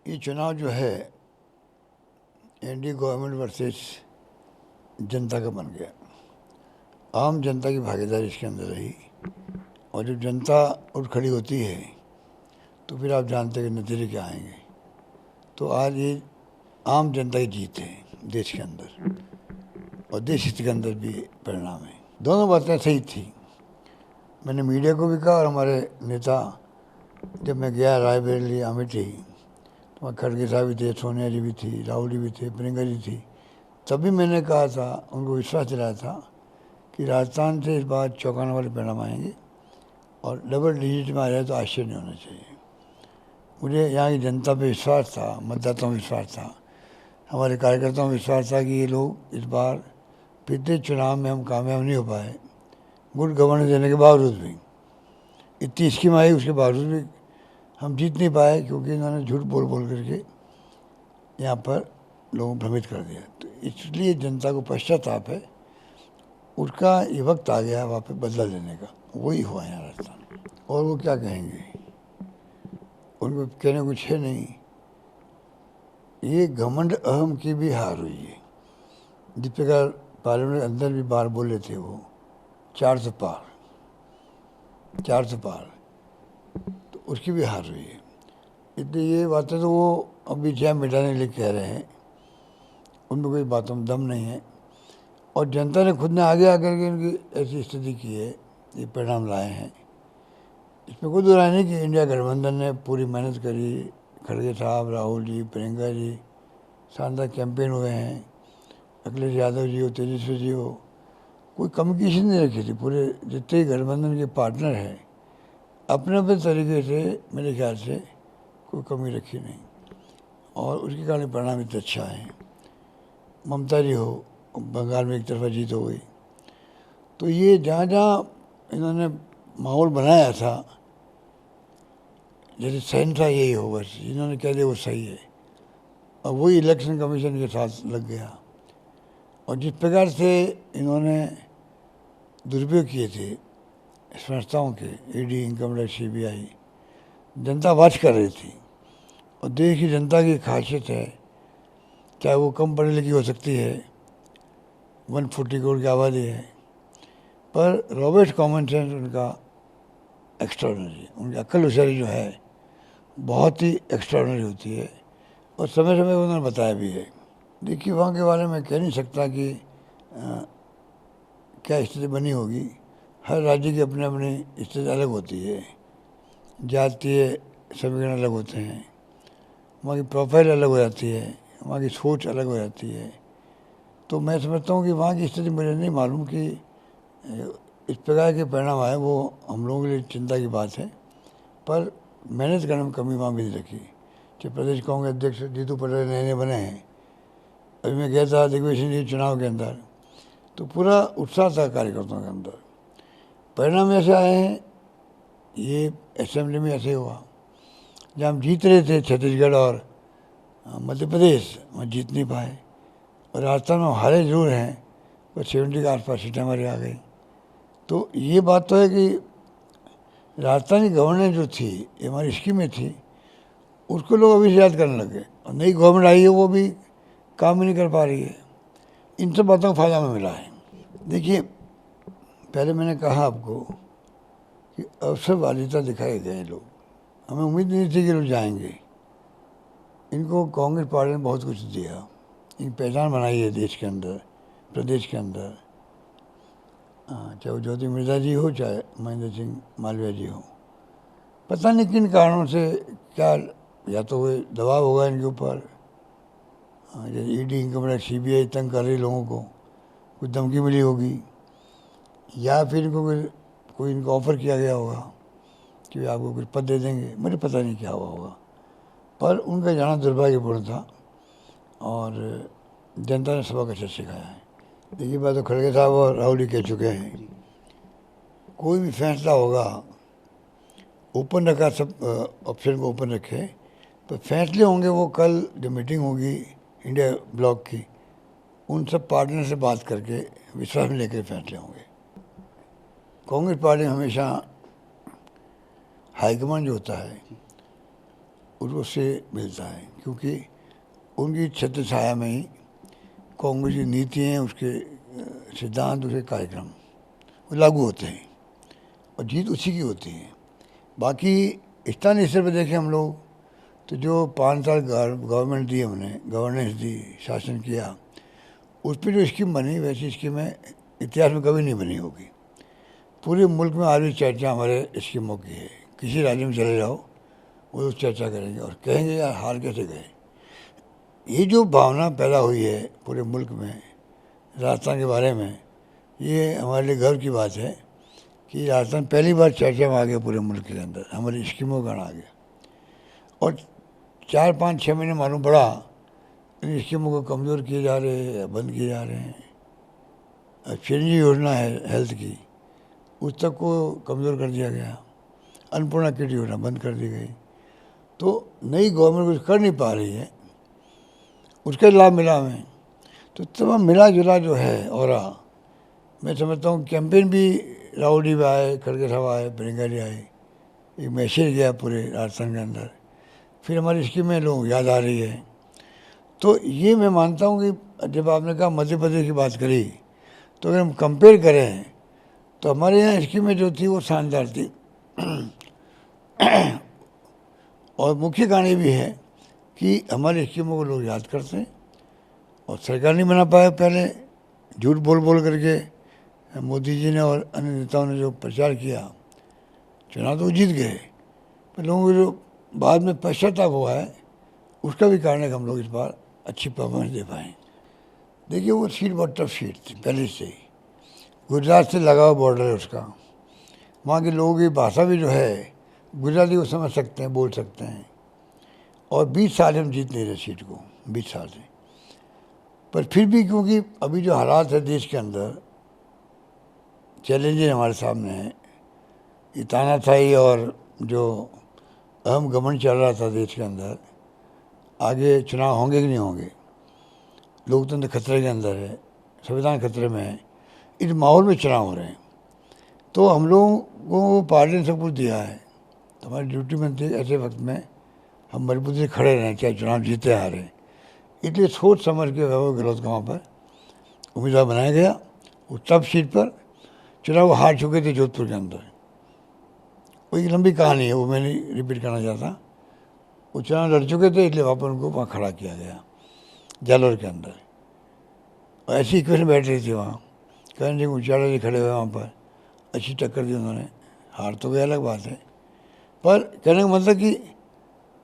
ये चुनाव जो है एनडीए गवर्नमेंट वर्सेस जनता का बन गया। आम जनता की भागीदारी इसके अंदर रही और जब जनता उठ खड़ी होती है तो फिर आप जानते हैं कि नतीजे क्या आएंगे। तो आज ये आम जनता की जीत है देश के अंदर और देश हित के अंदर भी परिणाम है। दोनों बातें सही थी। मैंने मीडिया को भी कहा और हमारे नेता, जब मैं गया रायबरेली अमेठी तो वहाँ खड़गे साहब भी थे, सोनिया जी भी थी, राहुल जी भी थे, प्रियंका जी थी। तभी मैंने कहा था, उनको विश्वास दिलाया था कि राजस्थान से इस बार चौंकाने वाले परिणाम आएंगे और डबल डिजिट में आ जाए तो आश्चर्य नहीं होना चाहिए। मुझे यहाँ की जनता पे विश्वास था, मतदाताओं में विश्वास था, हमारे कार्यकर्ताओं में विश्वास था कि ये लोग इस बार पिछले चुनाव में हम कामयाब नहीं हो पाए, गुड गवर्नेंस देने के बावजूद भी, इतनी स्कीम आई उसके बावजूद भी हम जीत नहीं पाए क्योंकि इन्होंने झूठ बोल बोल करके यहाँ पर लोगों को भ्रमित कर दिया। तो इसलिए जनता को पश्चाताप है, उसका ये वक्त आ गया वहाँ पे बदला लेने का। वही हुआ यहाँ राजस्थान। और वो क्या कहेंगे, उनको कहने कुछ है नहीं। ये घमंड अहम की भी हार हुई है। जिस प्रकार पार्लियामेंट के अंदर भी बार बोले थे वो 400 पार, तो उसकी भी हार हुई है। इसलिए ये बातें तो वो अभी जय मिटाने के लिए कह रहे हैं, उनमें कोई बातों में दम नहीं है। और जनता ने खुद ने आगे आकर के इनकी ऐसी स्थिति की है, ये परिणाम लाए हैं। इसमें कोई दो राय नहीं कि इंडिया गठबंधन ने पूरी मेहनत करी। खड़गे साहब, राहुल जी, प्रियंका जी, शानदार कैंपेन हुए हैं। अखिलेश यादव जी हो, तेजस्वी जी हो, कोई कम्युनिकेशन नहीं रखी थी। पूरे जितने गठबंधन के पार्टनर हैं अपने अपने तरीके से मेरे ख्याल से कोई कमी रखी नहीं और उसके कारण परिणाम इतना अच्छा है। ममता जी हो, बंगाल में एक तरफा जीत हो गई। तो ये जहाँ जहाँ इन्होंने माहौल बनाया था, जैसे सहनता यही हो, बस इन्होंने कह दिया वो सही है और वही इलेक्शन कमीशन के साथ लग गया। और जिस प्रकार से इन्होंने दुरुपयोग किए थे संस्थाओं के, ईडी, इनकम टैक्स, सीबीआई, जनता वाच कर रही थी। और देश की जनता की खासियत है, चाहे वो कम पढ़ी लिखी हो सकती है, 140 करोड़ की आबादी है, पर रॉबर्ट कॉमन सेंस उनका एक्स्ट्राऑर्डिनरी, उनकी अक्ल होशियारी जो है बहुत ही एक्स्ट्राऑर्डिनरी होती है और समय समय उन्होंने बताया भी है। देखिए वहाँ के बारे में कह नहीं सकता कि क्या स्थिति बनी होगी। हर राज्य की अपनी अपनी स्थिति अलग होती है, जातीय समीकरण अलग होते हैं, वहाँ की प्रोफाइल अलग हो जाती है, वहाँ की सोच अलग हो जाती है। तो मैं समझता हूँ कि वहाँ की स्थिति मुझे नहीं मालूम कि इस प्रकार के परिणाम आए, वो हम लोगों के लिए चिंता की बात है। पर मेहनत करने में कमी वहाँ भी नहीं रखी। चाहे प्रदेश कांग्रेस अध्यक्ष जीतू पटवारी नए नए बने हैं, अभी मैं गया था दिग्विजय जी चुनाव के अंदर, तो पूरा उत्साह था कार्यकर्ताओं के अंदर। परिणाम ऐसे आए हैं, ये असेंबली में ऐसे हुआ जहाँ हम जीत रहे थे, छत्तीसगढ़ और मध्य प्रदेश, वहाँ जीत नहीं पाए। और राजस्थान में हारे जरूर हैं पर 70 के आसपास सीटें हमारी आ गई। तो ये बात तो है कि राजस्थानी गवर्नेंस जो थी, ये हमारी स्कीमें थी, उसको लोग अभी से याद करने लगे और नई गवर्नमेंट आई है वो भी काम ही नहीं कर पा रही है। इन सब बातों का फायदा हमें मिला है। देखिए पहले मैंने कहा आपको कि अवसरवादिता दिखाए गए लोग, हमें उम्मीद नहीं थी कि लोग जाएंगे। इनको कांग्रेस पार्टी ने बहुत कुछ दिया, इन पहचान बनाई है देश के अंदर, प्रदेश के अंदर। चाहे वो ज्योति मिर्जा जी हो, चाहे महेंद्र सिंह मालवीय जी हो, पता नहीं किन कारणों से, क्या या तो वो दबाव होगा इनके ऊपर, जैसे ईडी, इनकम टैक्स, सीबीआई तंग कर रही लोगों को, कुछ धमकी मिली होगी, या फिर इनको कोई इनको ऑफर किया गया होगा कि आपको कुछ पद दे देंगे। मुझे पता नहीं क्या हुआ होगा, पर उनका जाना दुर्भाग्यपूर्ण था और जनता ने सबक अच्छा सिखाया है। देखिए बात तो खड़गे साहब और राहुल जी कह चुके हैं, कोई भी फैसला होगा ओपन रखा, सब ऑप्शन को ओपन रखे, तो फैसले होंगे वो कल जो मीटिंग होगी इंडिया ब्लॉक की, उन सब पार्टनर से बात करके विश्वास में लेकर फैसले होंगे। कांग्रेस पार्टी हमेशा हाईकमान जो होता है उसको से मिलता है। क्योंकि उनकी छत्र छाया में ही कांग्रेस की नीतियाँ, उसके सिद्धांत, उसके कार्यक्रम वो लागू होते हैं और जीत उसी की होती है। बाकी स्थानीय स्तर पर देखें हम लोग तो जो 5 साल गवर्नमेंट दी, हमने गवर्नेंस दी, शासन किया, उस पर जो स्कीम बनी वैसी स्कीमें इतिहास में कभी नहीं बनी होगी। पूरे मुल्क में आज भी चर्चा हमारे स्कीमों की है। किसी राज्य में चले जाओ वो चर्चा करेंगे और कहेंगे यार हार कैसे गए। ये जो भावना पैदा हुई है पूरे मुल्क में राजस्थान के बारे में, ये हमारे लिए गर्व की बात है कि राजस्थान पहली बार चर्चा में आ गया पूरे मुल्क के अंदर, हमारी स्कीमों का आ गया। और 4, 5, 6 महीने मालूम पड़ा इन स्कीमों को कमज़ोर किए जा रहे हैं, बंद किए जा रहे हैं। चिरंजीवी योजना है हेल्थ की, उस तक को कमज़ोर कर दिया गया। अन्नपूर्णा किट योजना बंद कर दी गई। तो नई गवर्नमेंट कुछ कर नहीं पा रही है, उसका लाभ मिला हमें। तो तमाम मिला जुला जो है और मैं समझता हूँ कैंपेन भी राहुल जी भी आए, खड़गे साहब आए, प्रियंका जी आए, एक मैसेज गया पूरे राजस्थान के अंदर। फिर हमारी स्कीमें लोग याद आ रही है। तो ये मैं मानता हूँ कि जब आपने कहा मध्य प्रदेश की बात करी, तो अगर हम कंपेयर करें तो हमारे यहाँ स्कीमें जो थी वो शानदार थी। और मुख्य कारण ये भी है कि हमारी स्कीमों को लोग याद करते हैं और सरकार नहीं बना पाया। पहले झूठ बोल बोल करके मोदी जी ने और अन्य नेताओं ने जो प्रचार किया, चुनाव तो जीत गए, पर लोगों को जो बाद में पश्चाताप हुआ है उसका भी कारण है कि हम लोग इस बार अच्छी परफॉर्मेंस दे पाए। देखिए वो सीट बहुत टफ सीट थी पहले से ही, गुजरात से लगा हुआ बॉर्डर है उसका, वहाँ के लोगों की भाषा भी जो है गुजराती को समझ सकते हैं, बोल सकते हैं। और 20 साल हम जीत नहीं रहे सीट को, 20 साल से। पर फिर भी क्योंकि अभी जो हालात है देश के अंदर, चैलेंजेस हमारे सामने हैं, ये तानाशाही और जो अहम घमंड चल रहा था देश के अंदर, आगे चुनाव होंगे कि नहीं होंगे, लोकतंत्र खतरे के अंदर है, संविधान खतरे में है, इस माहौल में चुनाव हो रहे हैं। तो हम लोगों को पार्टी ने सब कुछ दिया है, तो हमारी ड्यूटी बनती है ऐसे वक्त में हम मजबूती से खड़े रहें, चाहे चुनाव जीते हारे। इसलिए सोच समझ के वैभव गहलोत का वहाँ पर उम्मीदवार बनाया गया। वो तब सीट पर चुनाव हार चुके थे जोधपुर के अंदर। वो एक लंबी कहानी है, वो मैं नहीं रिपीट करना चाहता। वो चुनाव लड़ चुके थे, इसलिए वहाँ पर उनको वहाँ खड़ा किया गया जालौर के अंदर। और ऐसी इक्वेशन बैठ रही थी वहाँ, करण सिंह उचाड़ा जी खड़े हुए वहाँ पर, अच्छी टक्कर दी उन्होंने। हार तो गई अलग बात है, पर कहने का मतलब कि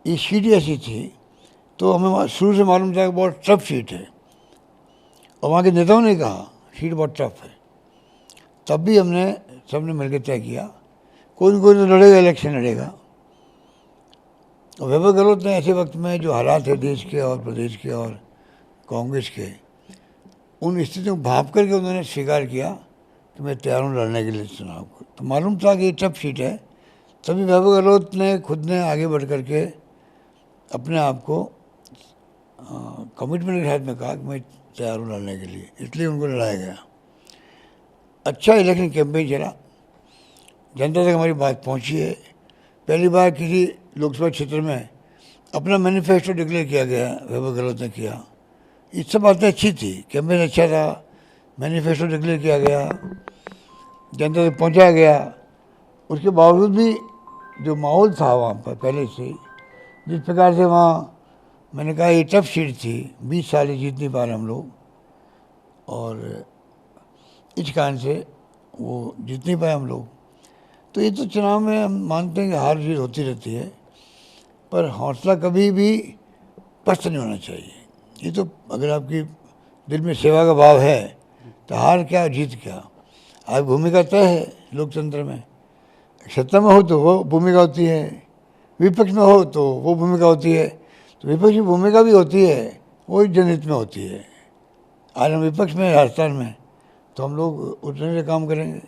ये सीट ऐसी थी तो हमें शुरू से मालूम था कि बहुत टफ सीट है। और वहाँ के नेताओं ने कहा सीट बहुत टफ है, तब भी हमने सबने मिलकर तय किया कोई न कोई तो लड़ेगा, इलेक्शन लड़ेगा। और वैभव गहलोत ने ऐसे वक्त में जो हालात है देश के और प्रदेश के और कांग्रेस के, उन स्थितियों को भाप करके उन्होंने स्वीकार किया कि मैं तैयार हूँ लड़ने के लिए चुनाव को। तो मालूम था कि ये टफ सीट है, तभी वैभव गहलोत ने खुद ने आगे बढ़ करके अपने आप को कमिटमेंट के साथ में कहा कि मैं तैयार हूँ लड़ने के लिए, इसलिए उनको लड़ाया गया। अच्छा इलेक्शन कैंपेन चला, जनता तक हमारी बात पहुँची है। पहली बार किसी लोकसभा क्षेत्र में अपना मैनिफेस्टो डिक्लेयर किया गया, वैभव गहलोत ने किया। ये सब बातें अच्छी थी, कैंपेन अच्छा था, मैनिफेस्टो डिक्लेयर किया गया, जनता तक पहुँचाया गया। उसके बावजूद भी जो माहौल था वहाँ पर पहले से, जिस प्रकार से वहाँ मैंने कहा ये टफ सीट थी, 20 साल ही जीत नहीं पा रहे हम लोग, और इस कारण से वो जीत नहीं पाए हम लोग। तो ये तो चुनाव में हम मानते हैं कि हार जीत होती रहती है, पर हौसला कभी भी पस्त नहीं होना चाहिए। ये तो अगर आपकी दिल में सेवा का भाव है तो हार क्या जीत क्या, आपकी भूमिका तय है लोकतंत्र में। सत्ता में हो तो वो भूमिका होती है, विपक्ष में हो तो वो भूमिका होती है। तो विपक्ष की भूमिका भी होती है, वो जनहित में होती है। आज हम विपक्ष में राजस्थान में, तो हम लोग उतने से काम करेंगे।